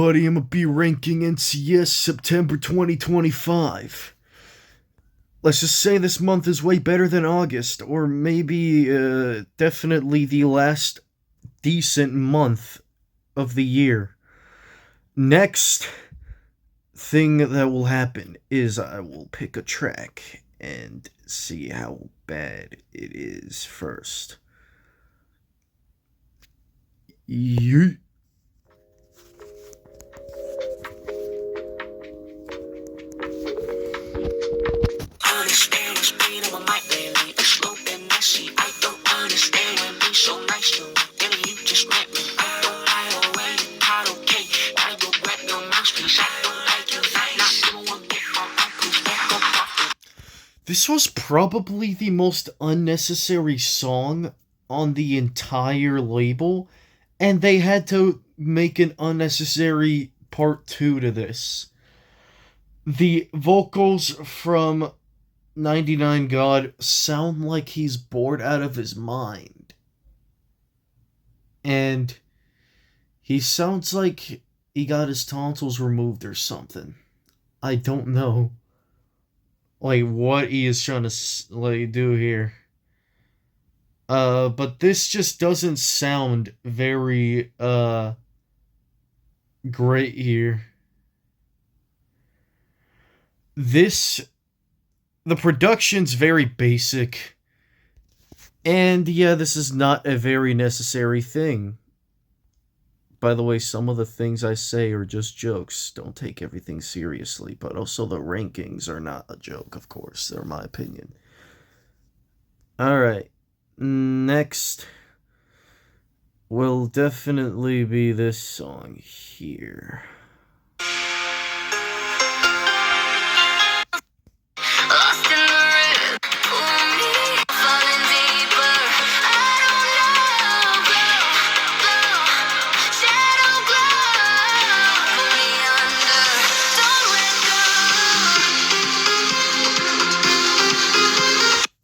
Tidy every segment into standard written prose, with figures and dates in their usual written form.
everybody, I'm gonna be ranking NCS September 2025. Let's just say this month is way better than August, or maybe definitely the last decent month of the year. Next thing that will happen is I will pick a track and see how bad it is first. Yeet. This was probably the most unnecessary song on the entire label, and they had to make an unnecessary part 2 to this. The vocals from 99 God sound like he's bored out of his mind. And he sounds like he got his tonsils removed or something. I don't know. Like, what he is trying to do here. But this just doesn't sound very great here. The production's very basic, and yeah, this is not a very necessary thing. By the way, some of the things I say are just jokes. Don't take everything seriously. But also, the rankings are not a joke, of course. They're my opinion. Alright. Next will definitely be this song here.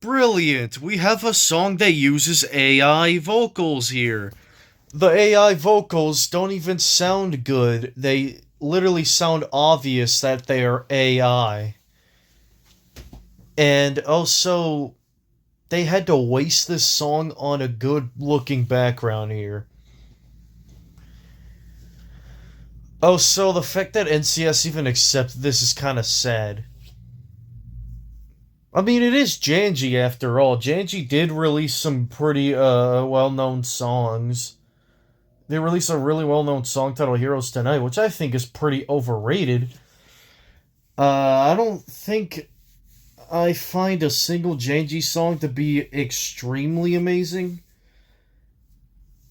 Brilliant! We have a song that uses AI vocals here. The AI vocals don't even sound good. They literally sound obvious that they are AI. And also, they had to waste this song on a good looking background here. Oh, so the fact that NCS even accepted this is kind of sad. I mean, it is Janji after all. Janji did release some pretty well-known songs. They released a really well-known song titled Heroes Tonight, which I think is pretty overrated. I don't think I find a single Janji song to be extremely amazing.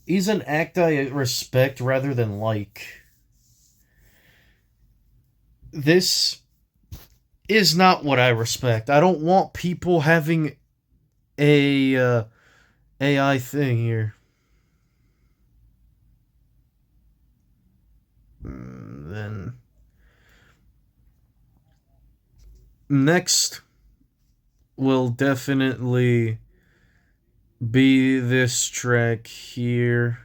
He's an act I respect rather than like. This is not what I respect. I don't want people having a AI thing here. Then next will definitely be this track here.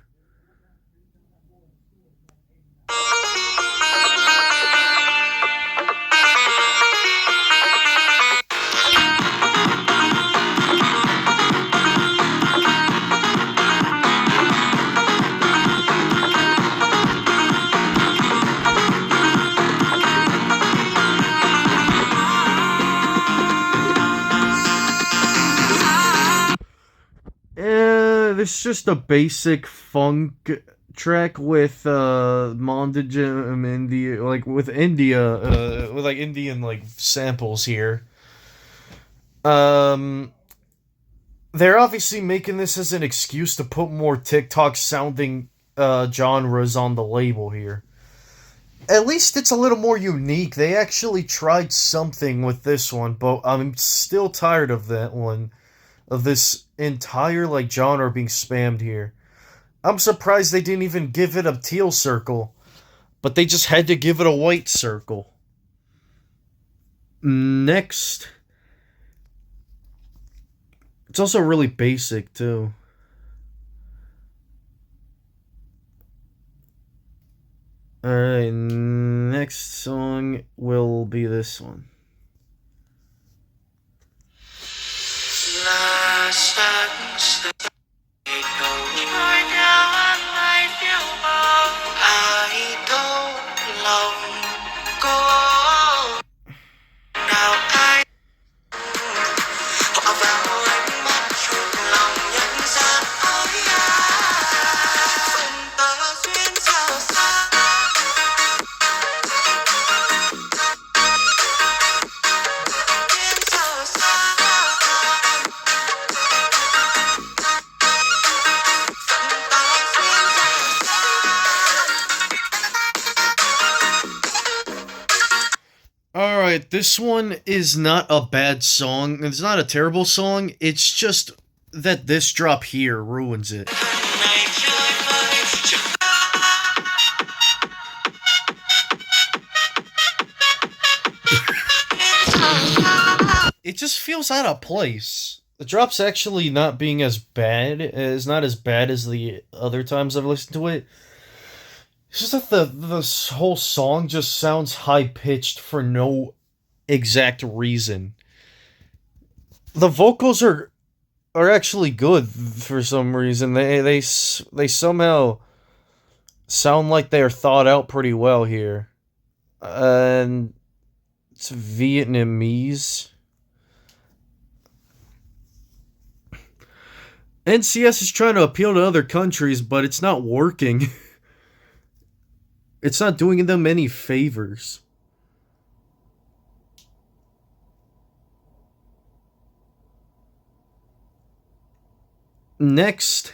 It's just a basic funk track with Mondegem India, like with India, with like Indian like samples here. They're obviously making this as an excuse to put more TikTok sounding genres on the label here. At least it's a little more unique. They actually tried something with this one, but I'm still tired of that one. Of this entire like genre being spammed here. I'm surprised they didn't even give it a teal circle, but they just had to give it a white circle. Next, it's also really basic too. Alright, next song will be this one. Alright, this one is not a bad song. It's not a terrible song. It's just that this drop here ruins it. It just feels out of place. The drop's actually not being as bad. It's not as bad as the other times I've listened to it. It's just that the whole song just sounds high pitched for no exact reason. The vocals are actually good for some reason. They somehow sound like they're thought out pretty well here. And it's Vietnamese. NCS is trying to appeal to other countries, but it's not working. It's not doing them any favors. Next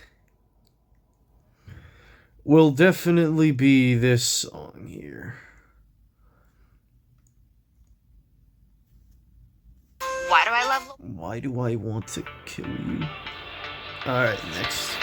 will definitely be this song here. Why do I want to kill you? Alright, next.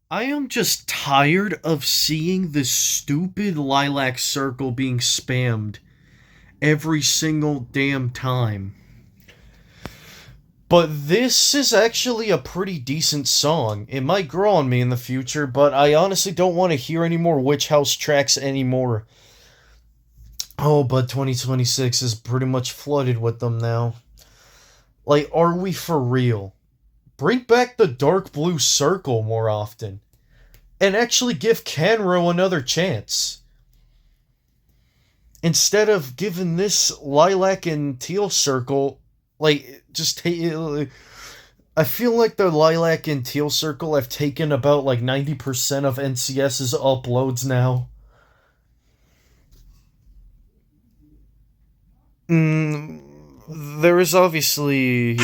I am just tired of seeing this stupid lilac circle being spammed every single damn time. But this is actually a pretty decent song. It might grow on me in the future, but I honestly don't want to hear any more Witch House tracks anymore. Oh, but 2026 is pretty much flooded with them now. Like, are we for real? Bring back the dark blue circle more often. And actually give Canro another chance. Instead of giving this lilac and teal circle, like, just I feel like the lilac and teal circle have taken about like 90% of NCS's uploads now. There is obviously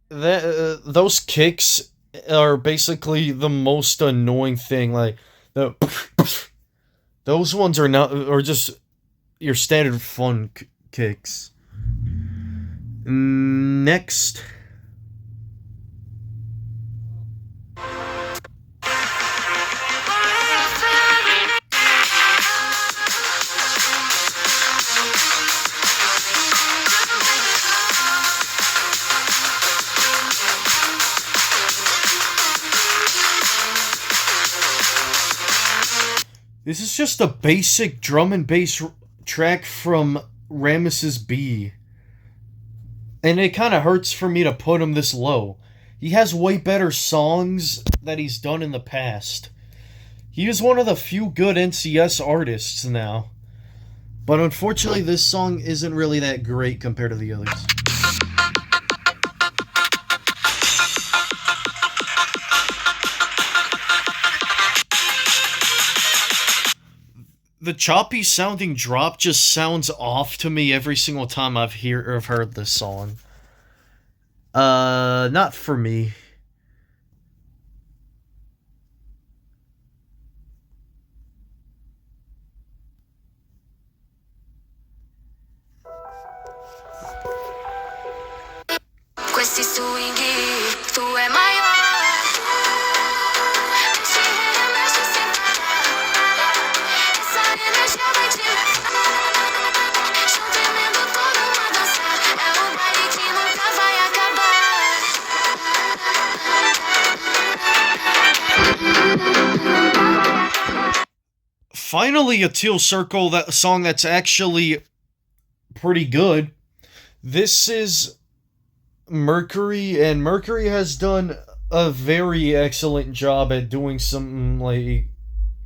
that those kicks are basically the most annoying thing. Like the those ones are not, or just your standard fun kicks. Next. This is just a basic drum and bass track from Ramesses B. And it kind of hurts for me to put him this low. He has way better songs that he's done in the past. He is one of the few good NCS artists now. But unfortunately, this song isn't really that great compared to the others. The choppy sounding drop just sounds off to me every single time I've heard this song. Not for me. esse swing. Tu é maior. Mexe, remexe sem parar. Essa energia vai te levar. Chovendo todo mundo a dançar. É um baile que nunca vai acabar. Finally, a Teal Circle that song that's actually pretty good. This is Mercury, and Mercury has done a very excellent job at doing something like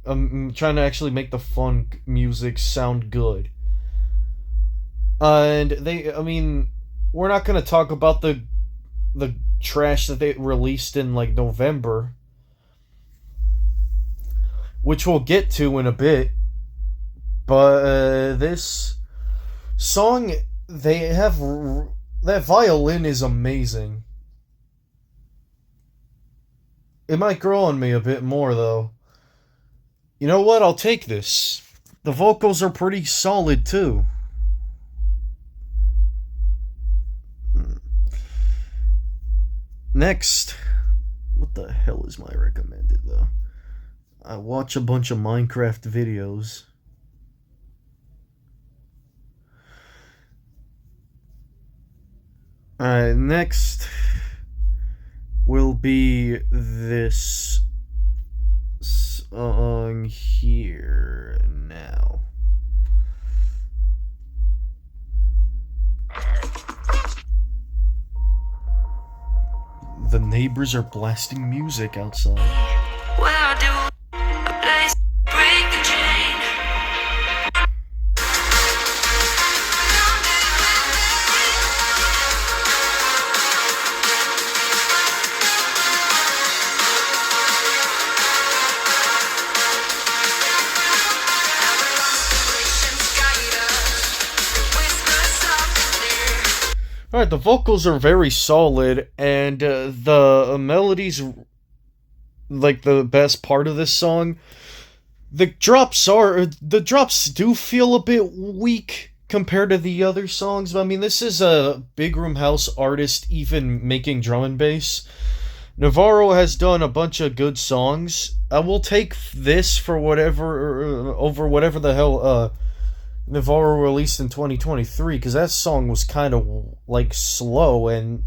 trying to actually make the funk music sound good. And I mean, we're not gonna talk about the trash that they released in like November, which we'll get to in a bit. But this song, they have that violin is amazing. It might grow on me a bit more though. You know what? I'll take this. The vocals are pretty solid too. Next, what the hell is my recommended though? I watch a bunch of Minecraft videos. Alright, next will be this song here now. The neighbors are blasting music outside. Where do a place break the chain? Alright, the vocals are very solid, and the melodies, like the best part of this song. The drops do feel a bit weak compared to the other songs, but I mean, this is a Big Room House artist even making drum and bass. Navarro has done a bunch of good songs. I will take this for over whatever the hell Navarro released in 2023, because that song was kind of like slow, and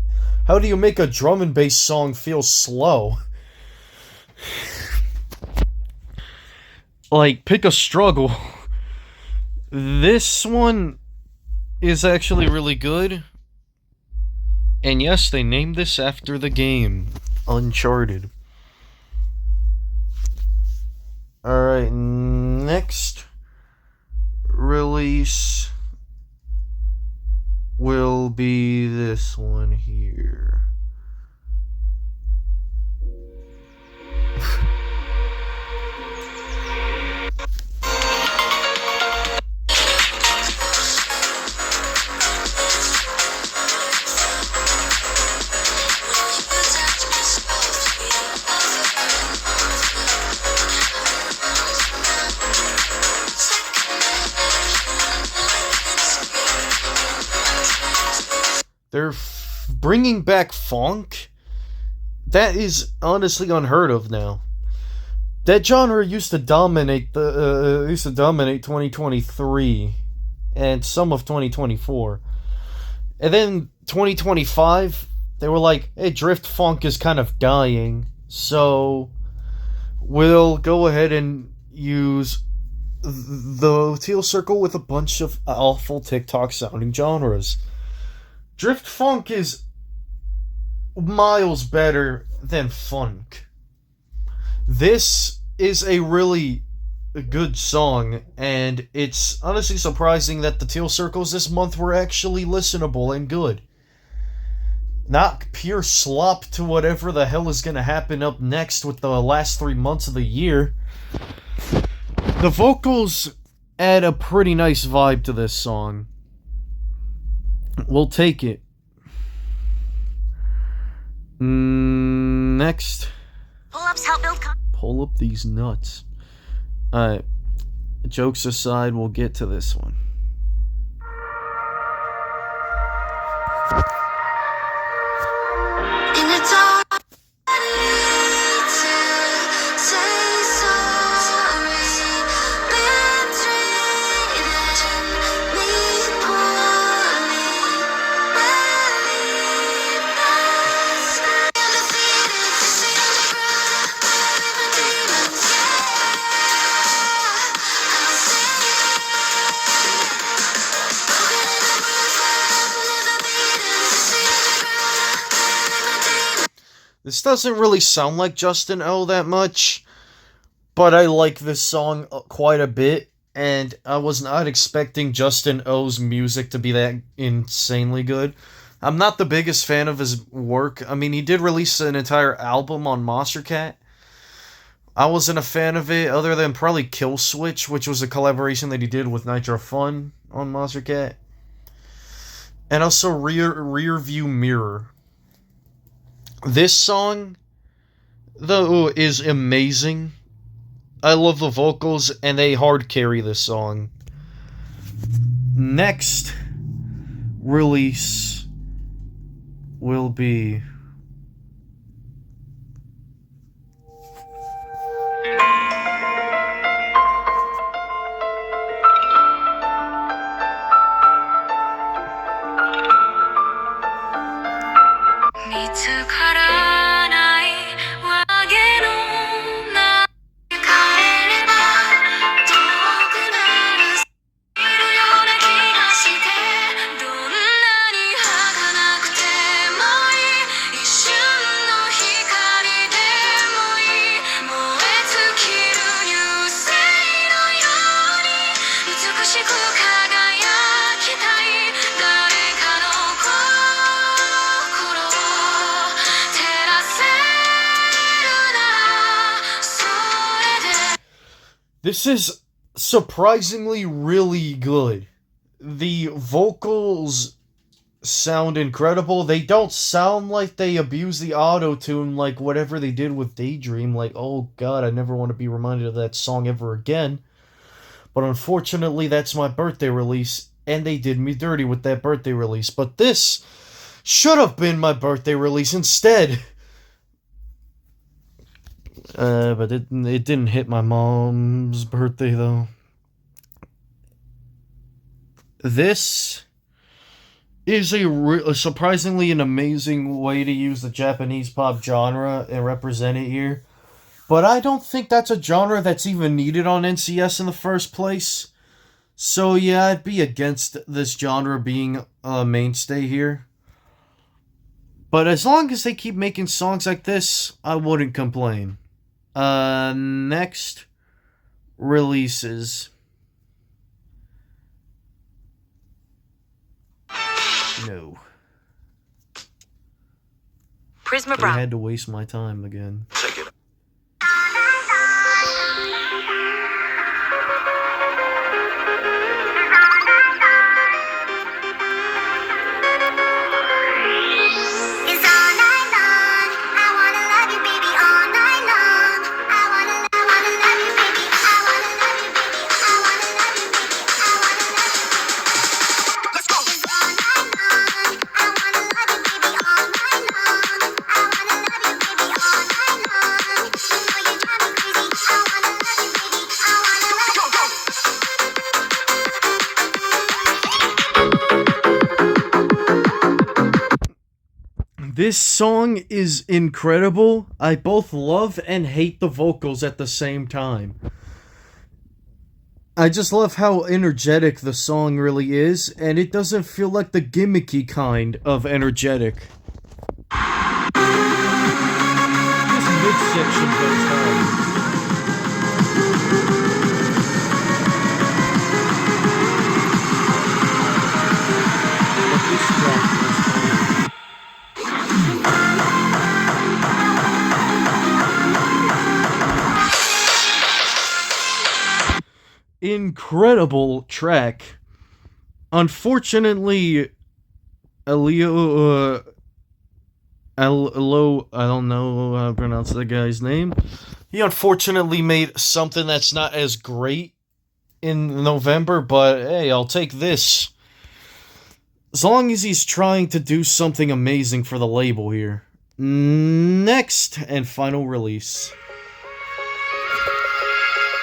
how do you make a drum and bass song feel slow? Like, pick a struggle. This one is actually really good, and yes, they named this after the game Uncharted. Alright, next release will be this one here. They're bringing back funk. That is honestly unheard of now. That genre used to dominate 2023 and some of 2024. And then 2025, they were like, hey, drift funk is kind of dying, so we'll go ahead and use the Teal Circle with a bunch of awful TikTok sounding genres. Drift funk is miles better than funk. This is a really good song, and it's honestly surprising that the Teal Circles this month were actually listenable and good. Not pure slop to whatever the hell is gonna happen up next with the last 3 months of the year. The vocals add a pretty nice vibe to this song. We'll take it. Next. Pull-ups help build Pull up these nuts. Alright. Jokes aside, we'll get to this one. This doesn't really sound like Justin O that much, but I like this song quite a bit, and I was not expecting Justin O's music to be that insanely good. I'm not the biggest fan of his work. I mean, he did release an entire album on Monster Cat. I wasn't a fan of it, other than probably Kill Switch, which was a collaboration that he did with Nitro Fun on Monster Cat. And also Rear View Mirror. This song, though, is amazing. I love the vocals, and they hard carry this song. Next release will be This is surprisingly really good. The vocals sound incredible. They don't sound like they abuse the auto-tune like whatever they did with Daydream. Like, oh god, I never want to be reminded of that song ever again. But unfortunately, that's my birthday release, and they did me dirty with that birthday release. But this should have been my birthday release instead. But it didn't hit my mom's birthday, though. This is a surprisingly an amazing way to use the Japanese pop genre and represent it here. But I don't think that's a genre that's even needed on NCS in the first place. So yeah, I'd be against this genre being a mainstay here. But as long as they keep making songs like this, I wouldn't complain. Next releases. No. Prisma I Brown. had to waste my time again. Check it out. It's all night long. I wanna love you, baby, all night long. I wanna love you, baby. I wanna love you, baby. I wanna love you, baby. I wanna love you, baby. Let's go. It's all night long. I wanna love you, baby, all night long. I wanna love you, baby, all night long. You know you drive me crazy. I wanna love you, baby. I wanna love you. This song is incredible. I both love and hate the vocals at the same time. I just love how energetic the song really is, and it doesn't feel like the gimmicky kind of energetic. This midsection goes hard. But this drop goes hard. Incredible track. Unfortunately, Elio, I don't know how to pronounce the guy's name. He unfortunately made something that's not as great in November, but hey, I'll take this. As long as he's trying to do something amazing for the label here. Next and final release.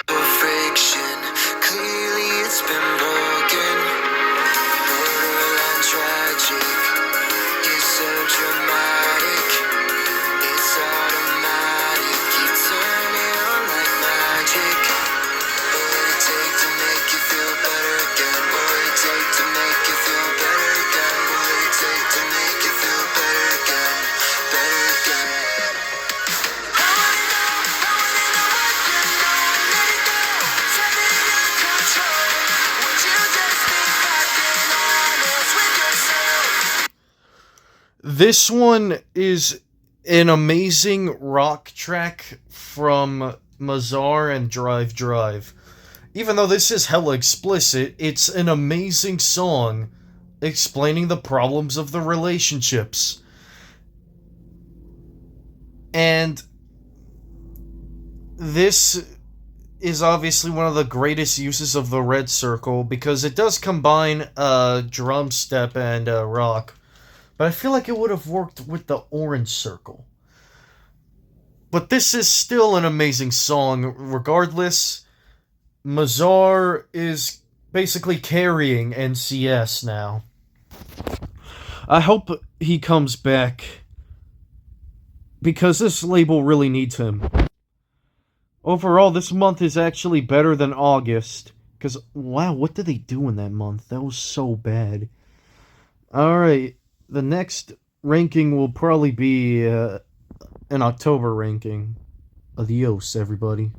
Friction, clearly it's been broken. Borderline tragic, it's so dramatic. It's automatic, you turn it on like magic. What would it take to make you feel better again? What would it take to make you feel better again? What would it take to make you feel better again? Better again. This one is an amazing rock track from Mazar and Drive Drive. Even though this is hella explicit, it's an amazing song explaining the problems of the relationships. And this is obviously one of the greatest uses of the red circle because it does combine drum step and rock. But I feel like it would have worked with the orange circle. But this is still an amazing song regardless. Mazar is basically carrying NCS now. I hope he comes back because this label really needs him. Overall, this month is actually better than August. Because, wow, what did they do in that month? That was so bad. Alright, the next ranking will probably be an October ranking. Adios, everybody.